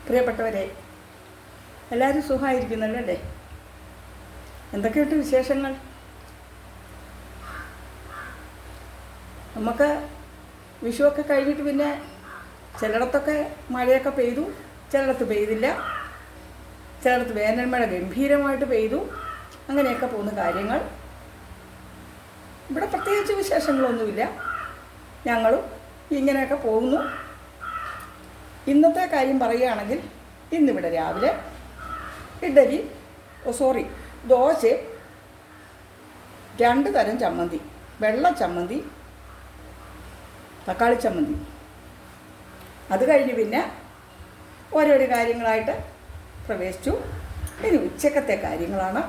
പ്രിയപ്പെട്ടവരെ, എല്ലാവരും സുഖമായിരിക്കുന്നല്ലോ അല്ലേ? എന്തൊക്കെയുണ്ട് വിശേഷങ്ങൾ? നമുക്ക് വിഷുവൊക്കെ കഴിഞ്ഞിട്ട് പിന്നെ ചിലയിടത്തൊക്കെ മഴയൊക്കെ പെയ്തു, ചിലയിടത്ത് പെയ്തില്ല, ചിലയിടത്ത് വേനൽ മഴ ഗംഭീരമായിട്ട് പെയ്തു. അങ്ങനെയൊക്കെ പോകുന്ന കാര്യങ്ങൾ. ഇവിടെ പ്രത്യേകിച്ച് വിശേഷങ്ങളൊന്നുമില്ല, ഞങ്ങളും ഇങ്ങനെയൊക്കെ പോകുന്നു. ഇന്നത്തെ കാര്യം പറയുകയാണെങ്കിൽ, ഇന്നിവിടെ രാവിലെ ദോശ, 2 തരം ചമ്മന്തി, വെള്ള ചമ്മന്തി, തക്കാളി ചമ്മന്തി. അത് കഴിഞ്ഞ് പിന്നെ ഓരോരോ കാര്യങ്ങളായിട്ട് പ്രവേശിച്ചു. ഇനി ഉച്ചക്കത്തെ കാര്യങ്ങളാണ്.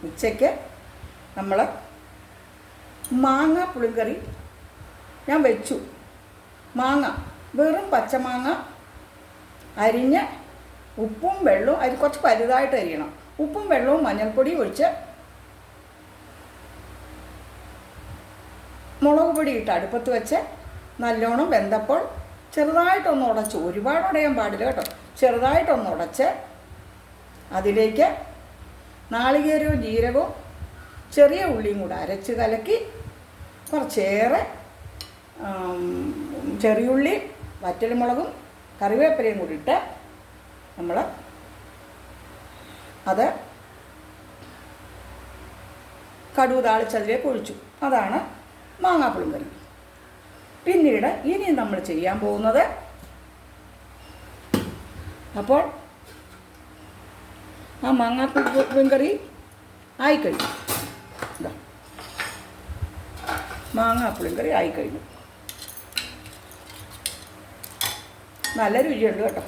ഉച്ചയ്ക്ക് നമ്മൾ മാങ്ങ പുളിങ്കറി ഞാൻ വെച്ചു. മാങ്ങ, വെറും പച്ചമാങ്ങ അരിഞ്ഞ് ഉപ്പും വെള്ളവും കുറച്ച് വലുതായിട്ട് അരിയണം. ഉപ്പും വെള്ളവും മഞ്ഞൾപ്പൊടിയും ഒഴിച്ച് മുളക് പൊടി ഇട്ട് അടുപ്പത്ത് വെച്ച് നല്ലോണം വെന്തപ്പോൾ ചെറുതായിട്ടൊന്ന് ഉടച്ചു, ഒരുപാട് ഉടയാൻ പാടില്ല കേട്ടോ, ചെറുതായിട്ടൊന്ന് ഉടച്ച് അതിലേക്ക് നാളികേരവും ജീരകവും ചെറിയ ഉള്ളിയും കൂടെ അരച്ച് കലക്കി കുറച്ചേറെ ചെറിയുള്ളി, വറ്റൽമുളകും കറിവേപ്പിലയും കൂടി ഇട്ട് നമ്മൾ അത് കടുക് താളിച്ചതിലേക്ക് ഒഴിച്ചു. അതാണ് മാങ്ങാപ്പുളിങ്കറി. പിന്നീട് ഇനി നമ്മൾ ചെയ്യാൻ പോകുന്നത്, അപ്പോൾ ആ മാങ്ങാപ്പുളിങ്കറി ആയിക്കഴിഞ്ഞു. മാങ്ങാപ്പുളിങ്കറി ആയിക്കഴിഞ്ഞു. നല്ല രുചിയുണ്ട് കേട്ടോ,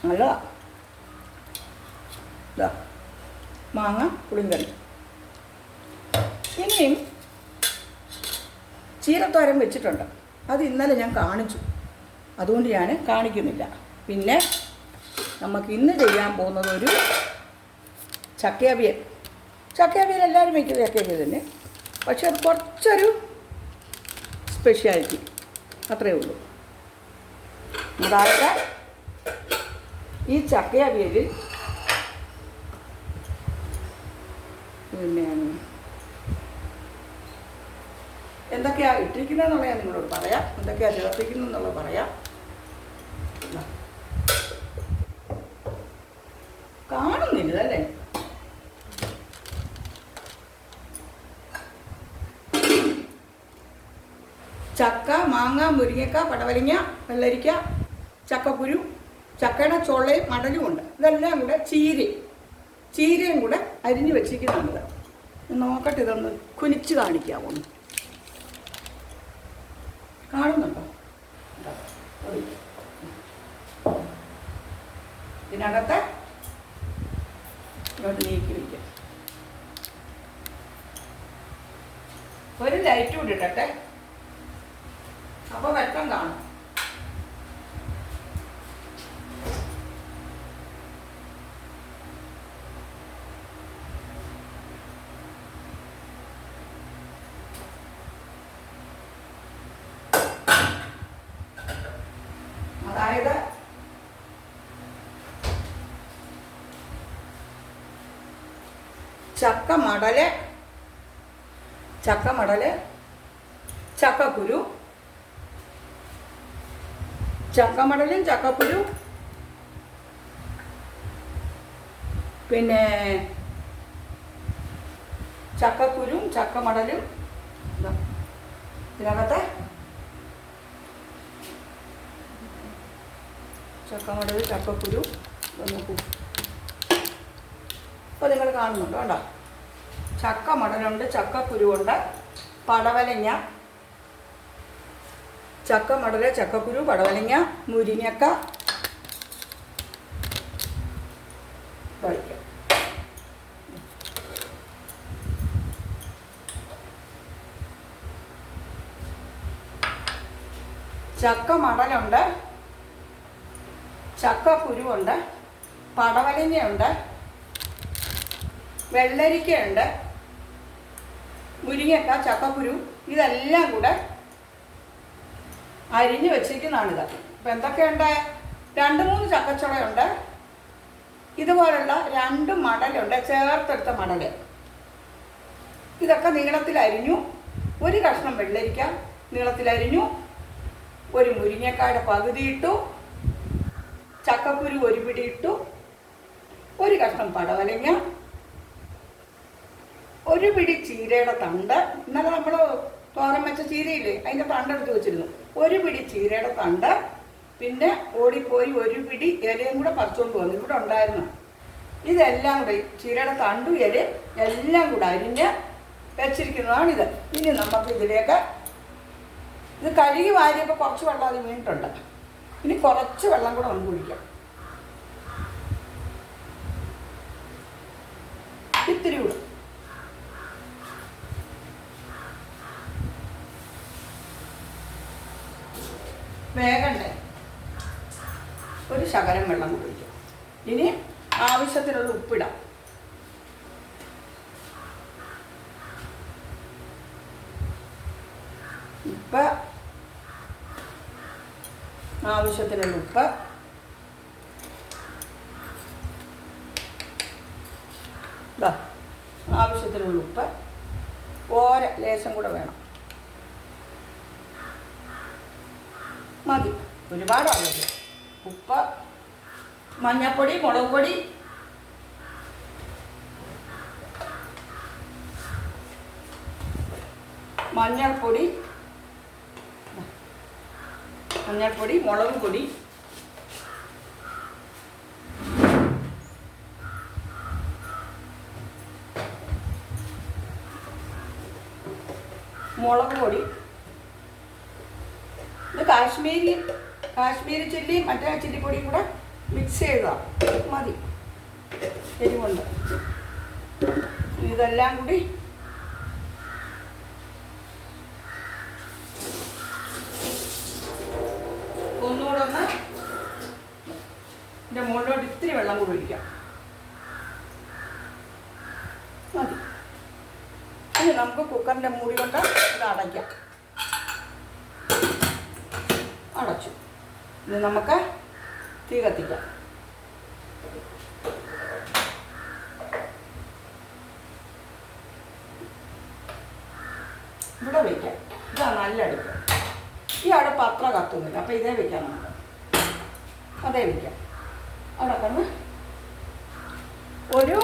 നല്ലതാ. ഇതാ മാങ്ങ പുളിങ്കറി. ഇനിയും ചീരത്തോരൻ വെച്ചിട്ടുണ്ട്. അത് ഇന്നലെ ഞാൻ കാണിച്ചു, അതുകൊണ്ട് ഞാൻ കാണിക്കുന്നില്ല. പിന്നെ നമുക്ക് ഇന്ന് ചെയ്യാൻ പോകുന്നത് ഒരു ചക്കയവിയൽ. ചക്കയവിയൽ എല്ലാവരും വയ്ക്കുന്നത് ചക്കയവിയൽ തന്നെ, പക്ഷെ അത് കുറച്ചൊരു സ്പെഷ്യാലിറ്റി അത്രയേ ഉള്ളൂ. അതായത് ഈ ചക്കയവിയലിൽ പിന്നെ എന്തൊക്കെയാണ് ഇട്ടിരിക്കുന്നതെന്നുള്ള ഞാൻ നിങ്ങളോട് പറയാം, എന്തൊക്കെയാണ് ചേർത്തിക്കുന്നതെന്നുള്ളത് പറയാം. കാണുന്നില്ല അല്ലേ? ചക്ക, മാങ്ങ, മുരിങ്ങക്ക, പടവലങ്ങ, വെള്ളരിക്ക, ചക്കക്കുരു, ചക്കയുടെ ചൊള്ളയും മടലും ഉണ്ട്. ഇതെല്ലാം കൂടെ ചീരയും കൂടെ അരിഞ്ഞ് വെച്ചിരിക്കുന്നുണ്ട്. നോക്കട്ടെ, ഇതൊന്ന് കുനിച്ച് കാണിക്കാമോ? കാണുന്നുണ്ടോ? ഇതിനകത്ത് ഇങ്ങോട്ട് നീക്കി വയ്ക്കാം. ഒരു ലൈറ്റ് കൂടി ഇട്ടട്ടെ, അപ്പോൾ വെട്ടം കാണും. അതായത് ചക്കമടല്, ചക്കക്കുരു, ചക്കമടലും ചക്കക്കുരു, പിന്നെ ചക്കക്കുരും ചക്കമടലും ഇതിനകത്ത് ചക്കമടലും ചക്കക്കുരു നോക്കൂ. അപ്പോൾ നിങ്ങൾ കാണുന്നുണ്ടോ? കേട്ടോ, ചക്കമടലുണ്ട്, ചക്കക്കുരുവുണ്ട്, പടവലങ്ങ, ചക്കമടല്, ചക്കക്കുരു, പടവലങ്ങ, മുരിങ്ങക്ക, കഴിക്കാം. ചക്കമടലുണ്ട്, ചക്കക്കുരുവുണ്ട്, പടവലങ്ങയുണ്ട്, വെള്ളരിക്കയുണ്ട്, മുരിങ്ങക്ക, ചക്കക്കുരു, ഇതെല്ലാം കൂടെ അരിഞ്ഞ് വെച്ചിരിക്കുന്നതാണിത്. അപ്പം എന്തൊക്കെയുണ്ട്? 2-3 ചക്കച്ചുളയുണ്ട്, ഇതുപോലുള്ള 2 മടലുണ്ട്, ചേർത്തെടുത്ത മടൽ. ഇതൊക്കെ നീളത്തിലരിഞ്ഞു. ഒരു കഷ്ണം വെള്ളരിക്ക നീളത്തിലരിഞ്ഞു. ഒരു മുരിങ്ങക്കായുടെ പകുതി ഇട്ടു. ചക്കക്കുരു ഒരു പിടി ഇട്ടു. ഒരു കഷ്ണം പടവലങ്ങ, ഒരു പിടി ചീരയുടെ തണ്ട്. ഇന്നലെ നമ്മൾ തോരൻ വെച്ച ചീരയില്ലേ, അതിൻ്റെ തണ്ടെടുത്ത് വെച്ചിരുന്നു. ഒരു പിടി ചീരയുടെ തണ്ട്. പിന്നെ ഓടിപ്പോയി ഒരു പിടി ഇലയും കൂടെ പറിച്ചുകൊണ്ട് വന്നു, ഇവിടെ ഉണ്ടായിരുന്നു. ഇതെല്ലാം കൂടെ ചീരയുടെ തണ്ടും ഇലയും എല്ലാം കൂടെ അരിഞ്ഞ് വെച്ചിരിക്കുന്നതാണിത്. ഇനി നമുക്ക് ഇതിലേക്ക് ഇത് കഴുകി വാരിയപ്പോൾ കുറച്ച് വെള്ളം അത് വീണിട്ടുണ്ട്. ഇനി കുറച്ച് വെള്ളം കൂടെ നമുക്ക് കുടിക്കാം. ഇത്തിരി കൂടെ. വേഗണ്ടേ, ഒരു ശകലം വെള്ളം കുടിക്കാം. ഇനി ആവശ്യത്തിനുള്ള ഉപ്പിടാം. ഉപ്പ്, ആവശ്യത്തിനുള്ള ഉപ്പ്. ആവശ്യത്തിനുള്ള ഉപ്പ്. ലേശം കൂടെ വേണം, മതി, ഒരുപാടാവില്ല. ഉപ്പ്, മഞ്ഞൾപ്പൊടി, മുളക് പൊടി, മഞ്ഞൾപ്പൊടി, മുളക് പൊടി, ഇത് കാശ്മീരി ചില്ലിയും മറ്റേ ചില്ലിപ്പൊടിയും കൂടെ മിക്സ് ചെയ്തതാണ്, മതി എരിവുണ്ട്. ഇതെല്ലാം കൂടി ഒന്നുകൂടെ ഒന്ന് ഇതിൻ്റെ മുകളിലോട്ട് ഇത്തിരി വെള്ളം കൂടി ഒഴിക്കാം, മതി. ഇനി നമുക്ക് കുക്കറിൻ്റെ മൂടി കൊണ്ട് ഇത് അടയ്ക്കാം. അടച്ചു. ഇത് നമുക്ക് തീ കത്തിക്കാം. ഇവിടെ വയ്ക്കാം. ഇതാ നല്ല അടുപ്പ്. ഈ അടുപ്പ് അത്ര കത്തുന്നില്ല, അപ്പം ഇതേ വയ്ക്കാം നമുക്ക്. അതേ വയ്ക്കാം. അവിടെ കണ്ണ് ഒരു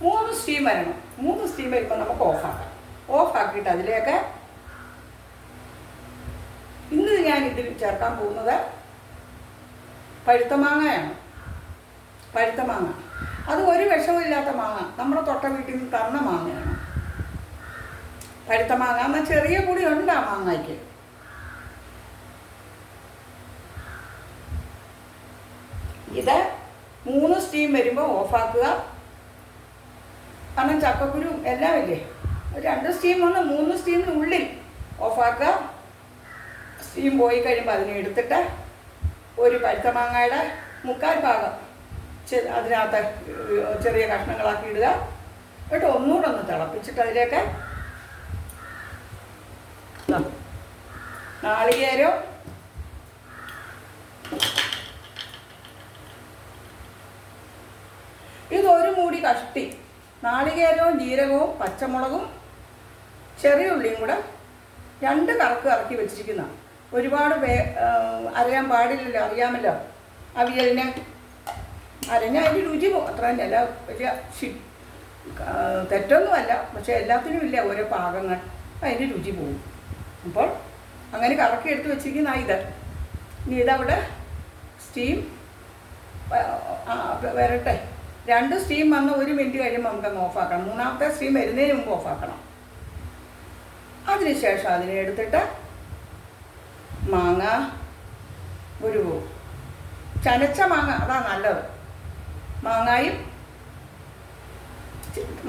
3 സ്റ്റീം വരണം. 3 സ്റ്റീം വരുമ്പോൾ നമുക്ക് ഓഫാക്കാം. ഓഫാക്കിയിട്ട് അതിലേക്ക് ഇന്ന് ഞാൻ ഇതിൽ ചേർക്കാൻ പോകുന്നത് പഴുത്ത മാങ്ങയാണ്. പഴുത്ത മാങ്ങ, അത് ഒരു വിഷമില്ലാത്ത മാങ്ങ, നമ്മുടെ തൊട്ട വീട്ടിൽ നിന്ന് തന്ന മാങ്ങയാണ്. പഴുത്ത മാങ്ങ എന്നാൽ ചെറിയ പൊടി ഉണ്ട് ആ മാങ്ങയ്ക്ക്. ഇത് 3 സ്റ്റീം വരുമ്പോൾ ഓഫാക്കുക. കാരണം ചക്കക്കുരു എല്ലാം ഇല്ലേ, 2 സ്റ്റീം വന്ന് 3 സ്റ്റീമിനുള്ളിൽ ഓഫാക്കുക. സ്റ്റീം പോയി കഴിയുമ്പോൾ അതിനെ എടുത്തിട്ട് ഒരു പഴുത്ത മാങ്ങയുടെ 3/4 ഭാഗം അതിനകത്ത് ചെറിയ കഷ്ണങ്ങളാക്കി ഇടുക. എന്നിട്ട് ഒന്നുകൂടെ ഒന്ന് തിളപ്പിച്ചിട്ട് അതിലേക്ക് നാളികേരം, ഇതൊരു മൂടി കഷ്ടി നാളികേരവും ജീരകവും പച്ചമുളകും ചെറിയ ഉള്ളിയും കൂടെ 2 കറക്ക് ഇറക്കി വെച്ചിരിക്കുന്ന. ഒരുപാട് അറിയാൻ പാടില്ലല്ലോ, അറിയാമല്ലോ അവിയലിനെ അരഞ്ഞ അതിൻ്റെ രുചി അത്ര തന്നെയല്ല, വലിയ തെറ്റൊന്നുമല്ല. പക്ഷെ എല്ലാത്തിനും ഇല്ല ഓരോ പാകങ്ങൾ, അതിൻ്റെ രുചി പോകും. അപ്പോൾ അങ്ങനെ കറക്കി എടുത്ത് വെച്ചിരിക്കുന്ന ഇത്. ഇനി ഇതവിടെ സ്റ്റീം വരട്ടെ. 2 സ്റ്റീം വന്ന് 1 മിനിറ്റ് കഴിയുമ്പോൾ നമുക്കങ്ങ് ഓഫാക്കണം. 3ാമത്തെ സ്റ്റീം വരുന്നതിന് മുമ്പ് ഓഫാക്കണം. അതിനുശേഷം അതിനെ എടുത്തിട്ട് മാങ്ങ, ഒരു ചനച്ച മാങ്ങ, അതാണ് നല്ലത്. മാങ്ങായും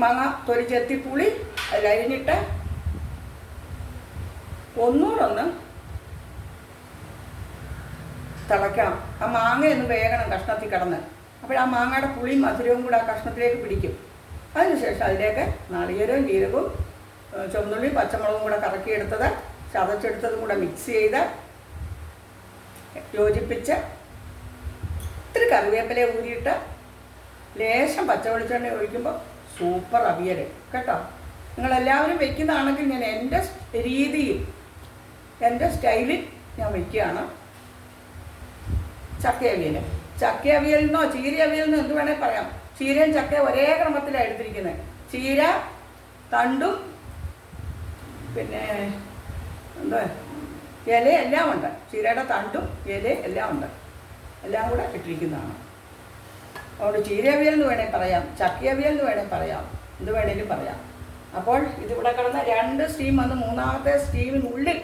മാങ്ങ തൊലി ചെത്തിപ്പുളി അതിലരിഞ്ഞിട്ട് ഒന്നുകൂടൊന്ന് തിളയ്ക്കണം. ആ മാങ്ങയൊന്ന് വേഗണം കഷ്ണത്തിൽ കിടന്ന്. അപ്പോൾ ആ മാങ്ങയുടെ പുളിയും മധുരവും കൂടെ ആ കഷ്ണത്തിലേക്ക് പിടിക്കും. അതിനുശേഷം അതിലേക്ക് നാളികേരവും ജീരകവും ചുവന്നുള്ളിയും പച്ചമുളകും കൂടെ കറക്കിയെടുത്തത് ചതച്ചെടുത്തതും കൂടെ മിക്സ് ചെയ്ത് യോജിപ്പിച്ച് ഇത്തിരി കറിവേപ്പില ഊരിയിട്ട് ലേശം പച്ച വെളിച്ചെണ്ണ ഒഴിക്കുമ്പോൾ സൂപ്പർ അവിയൽ കേട്ടോ. നിങ്ങളെല്ലാവരും വെക്കുന്നതാണെങ്കിൽ ഞാൻ എൻ്റെ രീതിയിൽ എൻ്റെ സ്റ്റൈലിൽ ഞാൻ വയ്ക്കുകയാണ്. ചക്കയവിയൽ, ചക്കയവിയലിനോ ചീര അവിയലിനോ എന്ത് വേണേൽ പറയാം. ചീരയും ചക്ക ഒരേ ക്രമത്തിലാണ് എടുത്തിരിക്കുന്നത്. ചീര തണ്ടും പിന്നെ എന്താ ഇല എല്ലാം ഉണ്ട്. ചീരയുടെ തണ്ടും ഇല എല്ലാം ഉണ്ട്, എല്ലാം കൂടെ ഇട്ടിരിക്കുന്നതാണ്. അതുകൊണ്ട് ചീര അവിയൽ എന്ന് വേണേൽ പറയാം, ചക്കയവിയൽ എന്ന് വേണേൽ പറയാം, എന്ത് വേണേലും പറയാം. അപ്പോൾ ഇതിവിടെ കിടന്ന 2 സ്റ്റീം വന്ന് 3ാമത്തെ സ്റ്റീമിനുള്ളിൽ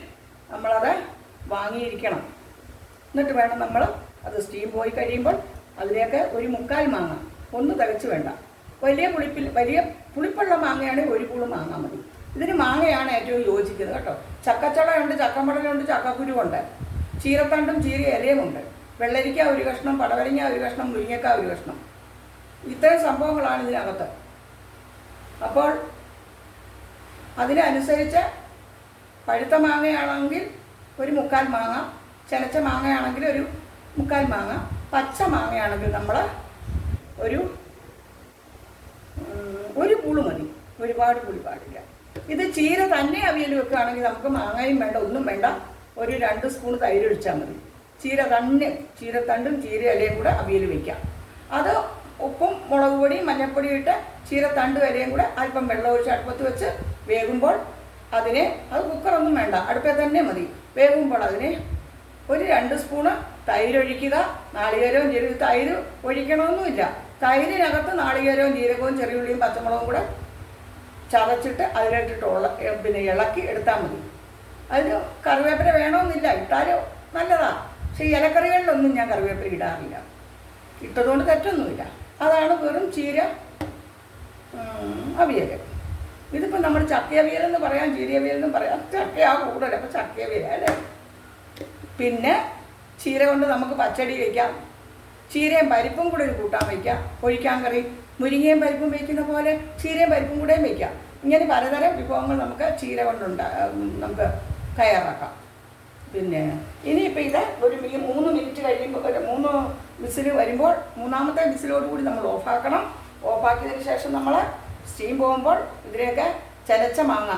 നമ്മളത് വാങ്ങിയിരിക്കണം. എന്നിട്ട് വേണം നമ്മൾ അത് സ്റ്റീം പോയി കഴിയുമ്പോൾ അതിലേക്ക് ഒരു 3/4 മാങ്ങ, ഒന്ന് തികച്ച് വേണ്ട, വലിയ പുളിപ്പുള്ള മാങ്ങയാണെങ്കിൽ 1 പൂള് മാങ്ങ മതി. ഇതിന് മാങ്ങയാണ് ഏറ്റവും യോജിക്കുന്നത് കേട്ടോ. ചക്കച്ചടയുണ്ട്, ചക്കമടലുണ്ട്, ചക്കക്കുരുവുണ്ട്, ചീരത്തണ്ടും ചീര ഇലയുമുണ്ട്, വെള്ളരിക്ക 1 കഷ്ണം, പടവലങ്ങ 1 കഷ്ണം, മുരിങ്ങക്ക 1 കഷ്ണം, ഇത്രയും സംഭവങ്ങളാണ് ഇതിനകത്ത്. അപ്പോൾ അതിനനുസരിച്ച് പഴുത്ത മാങ്ങയാണെങ്കിൽ 1/4 മാങ്ങ, ചെനച്ച മാങ്ങയാണെങ്കിൽ 1/4 മാങ്ങ, പച്ച മാങ്ങയാണെങ്കിൽ നമ്മൾ ഒരു പൂള് മതി, ഒരുപാട് പുളി പാടില്ല. ഇത് ചീര തന്നെ അവിയൽ വെക്കുകയാണെങ്കിൽ നമുക്ക് മാങ്ങയും വേണ്ട, ഒന്നും വേണ്ട, ഒരു 2 സ്പൂൺ തൈര് ഒഴിച്ചാൽ മതി. ചീരത്തണ്ടും ചീര ഇലയും കൂടെ അവിയൽ വയ്ക്കാം. അത് ഉപ്പും മുളക് പൊടിയും മഞ്ഞൾപ്പൊടിയും ഇട്ട് ചീരത്തണ്ടും ഇലയും കൂടെ അല്പം വെള്ളം ഒഴിച്ച് അടുപ്പത്ത് വെച്ച് വേകുമ്പോൾ അത് കുക്കറൊന്നും വേണ്ട, അടുപ്പിൽ തന്നെ മതി. വേകുമ്പോൾ അതിന് ഒരു 2 സ്പൂണ് തൈര് ഒഴിക്കുക. നാളികേരവും ജീരകവും, തൈര് ഒഴിക്കണമെന്നുമില്ല, തൈരിനകത്ത് നാളികേരവും ജീരകവും ചെറിയുള്ളിയും പച്ചമുളകും കൂടെ ചതച്ചിട്ട് അതിലിട്ടിട്ട് പിന്നെ ഇളക്കി എടുത്താൽ മതി. അതിന് കറിവേപ്പില വേണമെന്നില്ല, ഇട്ടാലും നല്ലതാണ്. പക്ഷേ ഇലക്കറികളിലൊന്നും ഞാൻ കറിവേപ്പില ഇടാറില്ല, ഇട്ടതുകൊണ്ട് തെറ്റൊന്നുമില്ല. അതാണ് വെറും ചീര അവിയൽ. ഇതിപ്പോൾ നമ്മൾ ചക്കയവിയലെന്ന് പറയാം, ചീരയവിയലെന്നും പറയാം. ചക്കയാ കൂടുതൽ, അപ്പോൾ ചക്കയവിയൽ അല്ലേ. പിന്നെ ചീര കൊണ്ട് നമുക്ക് പച്ചടി വയ്ക്കാം, ചീരയും പരിപ്പും കൂടെ ഒരു കൂട്ടാൻ വയ്ക്കാം, ഒഴിക്കാൻ കറി, മുരിങ്ങയും പരിപ്പും വയ്ക്കുന്ന പോലെ ചീരയും പരിപ്പും കൂടെയും വയ്ക്കാം. ഇങ്ങനെ പലതരം വിഭവങ്ങൾ നമുക്ക് ചീര കൊണ്ടുണ്ട് നമുക്ക് തയ്യാറാക്കാം. പിന്നെ ഇനിയിപ്പോൾ ഇത് ഒരു 3 മിനിറ്റ് കഴിയുമ്പോൾ 3 വിസിൽ വരുമ്പോൾ 3ാമത്തെ വിസിലോടുകൂടി നമ്മൾ ഓഫാക്കണം. ഓഫാക്കിയതിന് ശേഷം നമ്മൾ സ്റ്റീം പോകുമ്പോൾ ഇതിലേക്ക് ചതച്ച മാങ്ങ,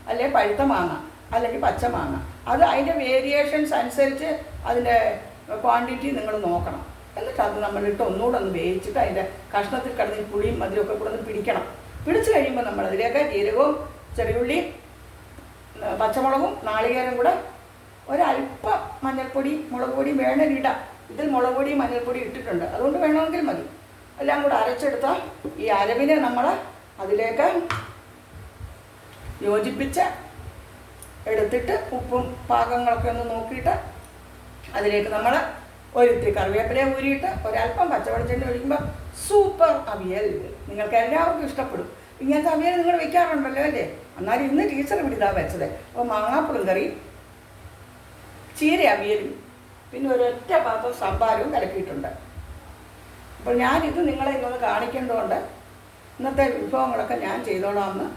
അല്ലെങ്കിൽ പഴുത്ത മാങ്ങ, അല്ലെങ്കിൽ പച്ച മാങ്ങ, അത് അതിൻ്റെ വേരിയേഷൻസ് അനുസരിച്ച് അതിൻ്റെ ക്വാണ്ടിറ്റി നിങ്ങൾ നോക്കണം. എന്നിട്ട് അത് നമ്മളിട്ട് ഒന്നുകൂടെ ഒന്ന് വേവിച്ചിട്ട് അതിൻ്റെ കഷ്ണത്തിൽ കിടന്ന് പുളിയും മധുരമൊക്കെ കൂടെ ഒന്ന് പിടിക്കണം. പിടിച്ച് കഴിയുമ്പോൾ നമ്മൾ അതിലേക്ക് ജീരകവും ചെറിയുള്ളിയും പച്ചമുളകും നാളികേരം കൂടെ ഒരല്പം മഞ്ഞൾപ്പൊടി മുളക് പൊടി വേണമെങ്കിൽ ഇടാം. ഇതിൽ മുളക് പൊടി മഞ്ഞൾപ്പൊടി ഇട്ടിട്ടുണ്ട്, അതുകൊണ്ട് വേണമെങ്കിൽ മതി. എല്ലാം കൂടെ അരച്ചെടുത്ത ഈ അരവിനെ നമ്മൾ അതിലേക്ക് യോജിപ്പിച്ച് എടുത്തിട്ട് ഉപ്പും പാകങ്ങളൊക്കെ ഒന്ന് നോക്കിയിട്ട് അതിലേക്ക് നമ്മൾ ഒരിത്തിരി കറിവേപ്പില ഊരിയിട്ട് ഒരല്പം പച്ചവെളിച്ചെണ്ണ ഒഴിക്കുമ്പോൾ സൂപ്പർ അവിയൽ. നിങ്ങൾക്ക് എല്ലാവർക്കും ഇഷ്ടപ്പെടും. ഇങ്ങനത്തെ അവിയൽ നിങ്ങൾ വെക്കാറുണ്ടല്ലോ അല്ലേ? എന്നാലും ഇന്ന് ടീച്ചർ ഇവിടെ ഇതാ വെച്ചത്. അപ്പോൾ മാങ്ങാപ്പുളും കറി, ചീര അവിയലും, പിന്നെ ഒരൊറ്റ പാത്രം സാമ്പാറും കലക്കിയിട്ടുണ്ട്. അപ്പോൾ ഞാനിത് നിങ്ങളെ ഇന്നൊന്ന് കാണിക്കേണ്ടതുകൊണ്ട് ഇന്നത്തെ വിഭവങ്ങളൊക്കെ ഞാൻ ചെയ്തോളാമെന്ന്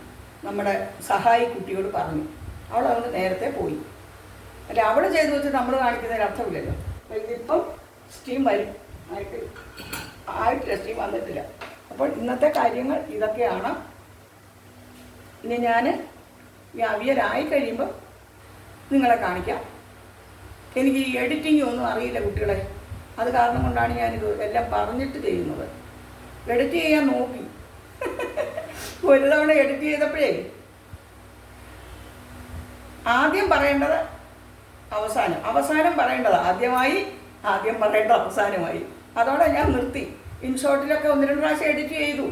നമ്മുടെ സഹായി കുട്ടിയോട് പറഞ്ഞു. അവളതുകൊണ്ട് നേരത്തെ പോയി. അല്ല, അവൾ ചെയ്തു വെച്ചിട്ട് നമ്മൾ കാണിക്കുന്നതിന് അർത്ഥമില്ലല്ലോ. അപ്പോൾ ഇതിപ്പം സ്റ്റീം വരും, ആയിട്ടില്ല, സ്റ്റീം വന്നിട്ടില്ല. അപ്പോൾ ഇന്നത്തെ കാര്യങ്ങൾ ഇതൊക്കെയാണ്. ഇനി ഞാൻ ഈ അവിയലായി കഴിയുമ്പോൾ നിങ്ങളെ കാണിക്കാം. എനിക്ക് ഈ എഡിറ്റിംഗ് ഒന്നും അറിയില്ല കുട്ടികളെ, അത് കാരണം കൊണ്ടാണ് ഞാനിത് എല്ലാം പറഞ്ഞിട്ട് ചെയ്യുന്നത്. എഡിറ്റ് ചെയ്യാൻ നോക്കി, ഒരു തവണ എഡിറ്റ് ചെയ്തപ്പോഴേ ആദ്യം പറയേണ്ടത് അവസാനം പറയേണ്ടത് ആദ്യമായി, ആദ്യം പറയേണ്ടത് അവസാനമായി. അതോടെ ഞാൻ നിർത്തി. ഇൻഷോട്ടിലൊക്കെ 1-2 പ്രാവശ്യം എഡിറ്റ് ചെയ്തു.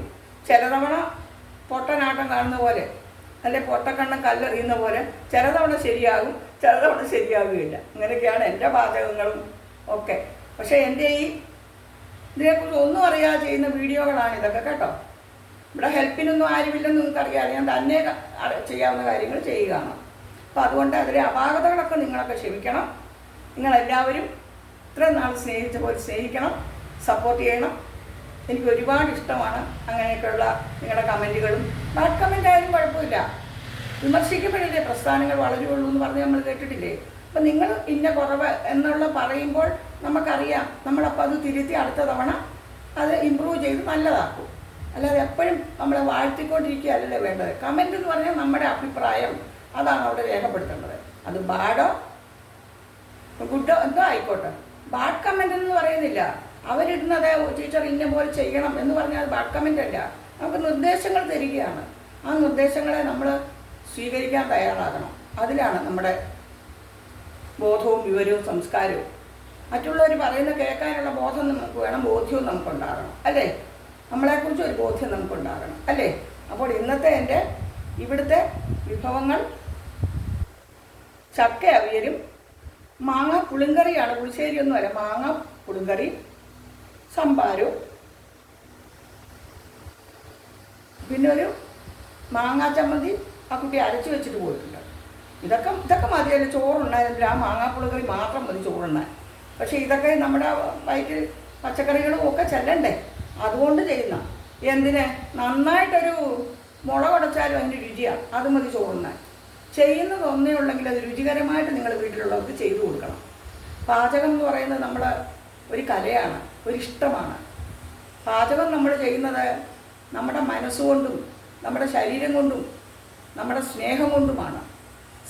ചില തവണ പൊട്ടനാട്ടം കാണുന്ന പോലെ, അല്ലെ പൊട്ടക്കണ്ണം കല്ലെറിയുന്ന പോലെ ചില തവണ ശരിയാകും, ചില തവണ ശരിയാകുകയില്ല. അങ്ങനെയൊക്കെയാണ് എൻ്റെ പാചകങ്ങളും ഒക്കെ. പക്ഷേ എൻ്റെ ഇതിനെക്കുറിച്ച് ഒന്നും അറിയാതെ ചെയ്യുന്ന വീഡിയോകളാണ് ഇതൊക്കെ കേട്ടോ. ഇവിടെ ഹെൽപ്പിനൊന്നും ആരുമില്ലെന്ന് നിങ്ങൾക്കറിയാതെ ഞാൻ തന്നെ ചെയ്യാവുന്ന കാര്യങ്ങൾ ചെയ്യുകയാണ്. അപ്പോൾ അതുകൊണ്ട് അതിലെ അപാകതകളൊക്കെ നിങ്ങളൊക്കെ ക്ഷമിക്കണം. നിങ്ങളെല്ലാവരും ഇത്രയും നാൾ സ്നേഹിച്ച പോലെ സ്നേഹിക്കണം, സപ്പോർട്ട് ചെയ്യണം. എനിക്ക് ഒരുപാട് ഇഷ്ടമാണ് അങ്ങനെയൊക്കെയുള്ള നിങ്ങളുടെ കമൻറ്റുകളും. ബാഡ് കമൻ്റ് ആയാലും കുഴപ്പമില്ല. വിമർശിക്കപ്പെടില്ലേ, പ്രസ്ഥാനങ്ങൾ വളരുകയുള്ളൂ എന്ന് പറഞ്ഞ് നമ്മൾ കേട്ടിട്ടില്ലേ? അപ്പം നിങ്ങൾ ഇന്ന കുറവ് എന്നുള്ള പറയുമ്പോൾ നമുക്കറിയാം, നമ്മളപ്പോൾ അത് തിരുത്തി അടുത്ത തവണ അത് ഇമ്പ്രൂവ് ചെയ്ത് നല്ലതാക്കും. അല്ലാതെ എപ്പോഴും നമ്മളെ വാഴ്ത്തിക്കൊണ്ടിരിക്കുകയല്ലേ വേണ്ടത്. കമൻ്റ് എന്ന് പറഞ്ഞാൽ നമ്മുടെ അഭിപ്രായം, അതാണ് അവിടെ രേഖപ്പെടുത്തേണ്ടത്. അത് ബാഡോ ഗുഡോ എന്തോ ആയിക്കോട്ടെ. ബാഡ് കമൻ്റ് എന്ന് പറയുന്നില്ല. അവരിടുന്നത് ടീച്ചർ ഇന്ന പോലെ ചെയ്യണം എന്ന് പറഞ്ഞാൽ ബാഡ് കമൻ്റ് അല്ല. നമുക്ക് നിർദ്ദേശങ്ങൾ തരികയാണ്. ആ നിർദ്ദേശങ്ങളെ നമ്മൾ സ്വീകരിക്കാൻ തയ്യാറാകണം. അതിലാണ് നമ്മുടെ ബോധവും വിവരവും സംസ്കാരവും. മറ്റുള്ളവർ പറയുന്ന കേൾക്കാനുള്ള ബോധം നമുക്ക് വേണം, ബോധ്യവും നമുക്കുണ്ടാകണം അല്ലേ? നമ്മളെക്കുറിച്ച് ഒരു ബോധ്യം നമുക്കുണ്ടാകണം അല്ലേ? അപ്പോൾ ഇന്നത്തെ എൻ്റെ ഇവിടുത്തെ വിഭവങ്ങൾ ചക്ക അവിയലും മാങ്ങ പുളിങ്കറിയാണ്. പുളിശ്ശേരിയൊന്നും അല്ല, മാങ്ങ പുളിങ്കറി, സംഭാരവും, പിന്നെ ഒരു മാങ്ങാ ചമ്മന്തി ആ കുട്ടി അരച്ച് വെച്ചിട്ട് പോയിട്ടുണ്ട്. ഇതൊക്കെ മതിയല്ലോ ചോറുണ്ടായിരുന്നില്ല. ആ മാങ്ങാപ്പുളിക്കറി മാത്രം മതി ചോറുണ്ണാൻ. പക്ഷേ ഇതൊക്കെ നമ്മുടെ വയറ്റിൽ പച്ചക്കറികളും ഒക്കെ ചെല്ലണ്ടേ, അതുകൊണ്ട് ചെയ്യുന്ന. എന്തിന്? നന്നായിട്ടൊരു മുളക് ഉടച്ചാലും അതിൻ്റെ രുചിയാണ്, അത് മതി ചോറുണ്ണാൻ. ചെയ്യുന്നത് ഒന്നേ ഉള്ളെങ്കിൽ അത് രുചികരമായിട്ട് നിങ്ങൾ വീട്ടിലുള്ളവർക്ക് ചെയ്തു കൊടുക്കണം. പാചകം എന്ന് പറയുന്നത് നമ്മൾ ഒരു കലയാണ്, ഒരിഷ്ടമാണ്. പാചകം നമ്മൾ ചെയ്യുന്നത് നമ്മുടെ മനസ്സുകൊണ്ടും നമ്മുടെ ശരീരം കൊണ്ടും നമ്മുടെ സ്നേഹം കൊണ്ടുമാണ്.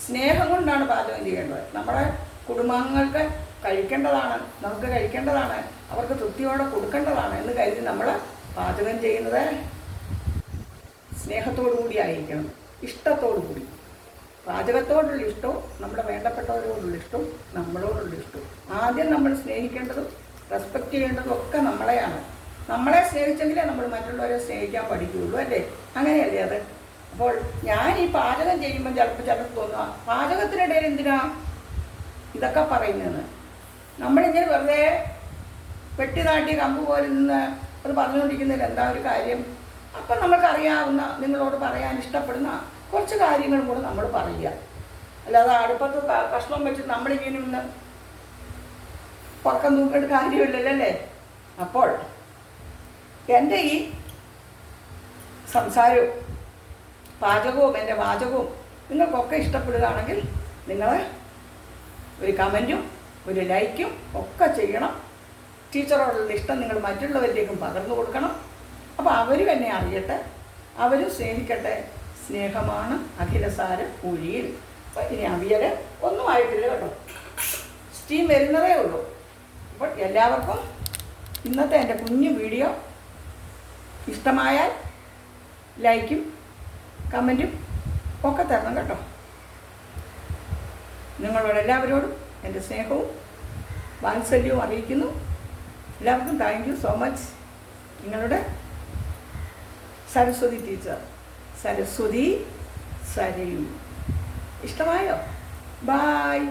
സ്നേഹം കൊണ്ടാണ് പാചകം ചെയ്യേണ്ടത്. നമ്മുടെ കുടുംബാംഗങ്ങൾക്ക് കഴിക്കേണ്ടതാണ്, നമുക്ക് കഴിക്കേണ്ടതാണ്, അവർക്ക് തൃപ്തിയോടെ കൊടുക്കേണ്ടതാണ് എന്ന് കരുതി നമ്മൾ പാചകം ചെയ്യുന്നത് സ്നേഹത്തോടു കൂടി ആയിരിക്കണം, ഇഷ്ടത്തോടു കൂടി. പാചകത്തോടുള്ള ഇഷ്ടവും നമ്മുടെ വേണ്ടപ്പെട്ടവരോടുള്ള ഇഷ്ടവും നമ്മളോടുള്ള ഇഷ്ടവും. ആദ്യം നമ്മൾ സ്നേഹിക്കേണ്ടതും റെസ്പെക്റ്റ് ചെയ്യേണ്ടതും ഒക്കെ നമ്മളെയാണ്. നമ്മളെ സ്നേഹിച്ചെങ്കിലേ നമ്മൾ മറ്റുള്ളവരെ സ്നേഹിക്കാൻ പഠിക്കുകയുള്ളൂ അല്ലേ? അങ്ങനെയല്ലേ അത്? അപ്പോൾ ഞാൻ ഈ പാചകം ചെയ്യുമ്പോൾ ചിലപ്പോൾ തോന്നുക, പാചകത്തിനിടയിൽ എന്തിനാ ഇതൊക്കെ പറയുന്നതെന്ന്. നമ്മളിങ്ങനെ വെറുതെ വെട്ടിനാട്ടി കമ്പ് പോലെ നിന്ന് അത് പറഞ്ഞുകൊണ്ടിരിക്കുന്നതിൽ എന്താ ഒരു കാര്യം? അപ്പം നമ്മൾക്കറിയാവുന്ന, നിങ്ങളോട് പറയാൻ ഇഷ്ടപ്പെടുന്ന കുറച്ച് കാര്യങ്ങളും കൂടെ നമ്മൾ പറയുക. അല്ലാതെ അടുപ്പത്ത് കഷ്ണം വെച്ച് നമ്മളിങ്ങനെ ഒന്ന് പക്കം തൂക്കേണ്ട കാര്യമില്ലല്ലോ അല്ലേ? അപ്പോൾ എൻ്റെ ഈ സംസാരവും പാചകവും എൻ്റെ വാചകവും നിങ്ങൾക്കൊക്കെ ഇഷ്ടപ്പെടുകയാണെങ്കിൽ നിങ്ങൾ ഒരു കമൻറ്റും ഒരു ലൈക്കും ഒക്കെ ചെയ്യണം. ടീച്ചറോടുള്ള ഇഷ്ടം നിങ്ങൾ മറ്റുള്ളവരിലേക്കും പകർന്നു കൊടുക്കണം. അപ്പോൾ അവരും എന്നെ അറിയട്ടെ, അവരും സ്നേഹിക്കട്ടെ. സ്നേഹമാണ് അഖിലസാരം കുഴിയിൽ. അപ്പോൾ ഇനി അവിയൽ ഒന്നും ആയിട്ടില്ല കേട്ടോ, സ്റ്റീം വരുന്നതേ ഉള്ളൂ. അപ്പോൾ എല്ലാവർക്കും ഇന്നത്തെ എൻ്റെ കുഞ്ഞു വീഡിയോ ഇഷ്ടമായാൽ ലൈക്കും കമൻറ്റും ഒക്കെ തരണം കേട്ടോ. നിങ്ങളോട് എല്ലാവരോടും എൻ്റെ സ്നേഹവും വാത്സല്യവും അറിയിക്കുന്നു. എല്ലാവർക്കും താങ്ക് യു സോ മച്ച്. നിങ്ങളുടെ സരസ്വതി ടീച്ചർ, സരസ്വതി സരയു. ഇഷ്ടമായോ? ബായ്.